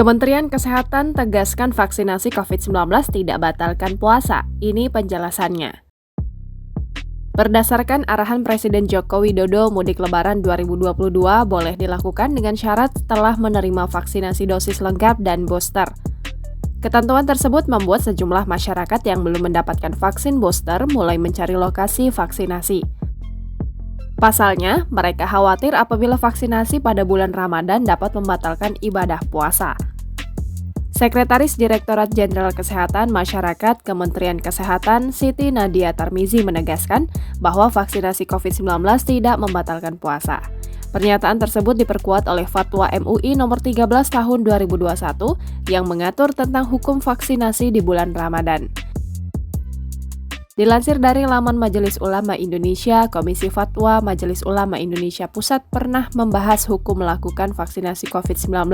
Kementerian Kesehatan tegaskan vaksinasi COVID-19 tidak batalkan puasa. Ini penjelasannya. Berdasarkan arahan Presiden Joko Widodo, mudik Lebaran 2022 boleh dilakukan dengan syarat setelah menerima vaksinasi dosis lengkap dan booster. Ketentuan tersebut membuat sejumlah masyarakat yang belum mendapatkan vaksin booster mulai mencari lokasi vaksinasi. Pasalnya, mereka khawatir apabila vaksinasi pada bulan Ramadan dapat membatalkan ibadah puasa. Sekretaris Direktorat Jenderal Kesehatan Masyarakat Kementerian Kesehatan Siti Nadia Tarmizi menegaskan bahwa vaksinasi COVID-19 tidak membatalkan puasa. Pernyataan tersebut diperkuat oleh Fatwa MUI nomor 13 tahun 2021 yang mengatur tentang hukum vaksinasi di bulan Ramadan. Dilansir dari laman Majelis Ulama Indonesia, Komisi Fatwa Majelis Ulama Indonesia Pusat pernah membahas hukum melakukan vaksinasi COVID-19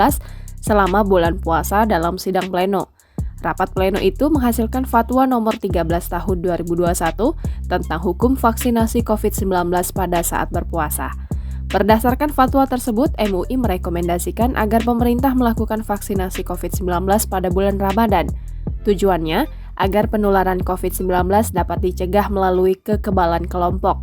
selama bulan puasa dalam sidang pleno. Rapat pleno itu menghasilkan fatwa nomor 13 tahun 2021 tentang hukum vaksinasi COVID-19 pada saat berpuasa. Berdasarkan fatwa tersebut, MUI merekomendasikan agar pemerintah melakukan vaksinasi COVID-19 pada bulan Ramadan. Tujuannya, agar penularan COVID-19 dapat dicegah melalui kekebalan kelompok.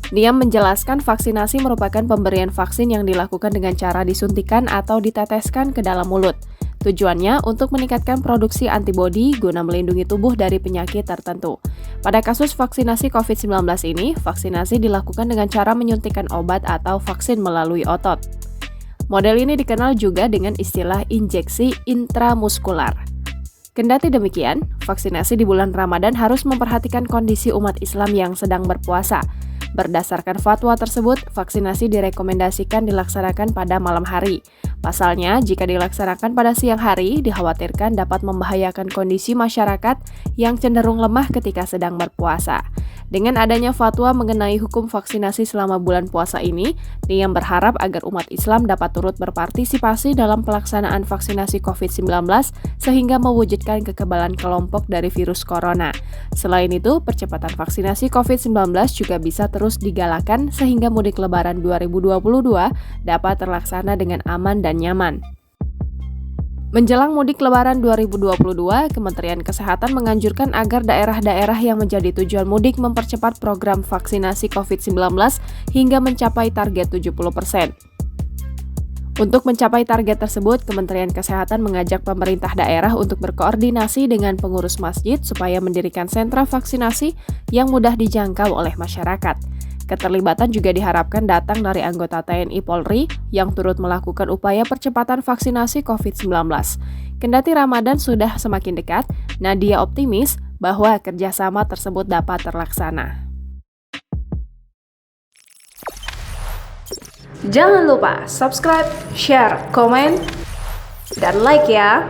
Dia menjelaskan vaksinasi merupakan pemberian vaksin yang dilakukan dengan cara disuntikan atau diteteskan ke dalam mulut. Tujuannya untuk meningkatkan produksi antibodi guna melindungi tubuh dari penyakit tertentu. Pada kasus vaksinasi COVID-19 ini, vaksinasi dilakukan dengan cara menyuntikkan obat atau vaksin melalui otot. Model ini dikenal juga dengan istilah injeksi intramuskular. Kendati demikian, vaksinasi di bulan Ramadan harus memperhatikan kondisi umat Islam yang sedang berpuasa. Berdasarkan fatwa tersebut, vaksinasi direkomendasikan dilaksanakan pada malam hari. Pasalnya, jika dilaksanakan pada siang hari, dikhawatirkan dapat membahayakan kondisi masyarakat yang cenderung lemah ketika sedang berpuasa. Dengan adanya fatwa mengenai hukum vaksinasi selama bulan puasa ini, Niam berharap agar umat Islam dapat turut berpartisipasi dalam pelaksanaan vaksinasi COVID-19 sehingga mewujudkan kekebalan kelompok dari virus corona. Selain itu, percepatan vaksinasi COVID-19 juga bisa terus digalakan sehingga mudik Lebaran 2022 dapat terlaksana dengan aman dan nyaman. Menjelang mudik Lebaran 2022, Kementerian Kesehatan menganjurkan agar daerah-daerah yang menjadi tujuan mudik mempercepat program vaksinasi COVID-19 hingga mencapai target 70%. Untuk mencapai target tersebut, Kementerian Kesehatan mengajak pemerintah daerah untuk berkoordinasi dengan pengurus masjid supaya mendirikan sentra vaksinasi yang mudah dijangkau oleh masyarakat. Keterlibatan juga diharapkan datang dari anggota TNI Polri yang turut melakukan upaya percepatan vaksinasi COVID-19. Kendati Ramadan sudah semakin dekat, Nadia optimis bahwa kerjasama tersebut dapat terlaksana. Jangan lupa subscribe, share, komen, dan like ya!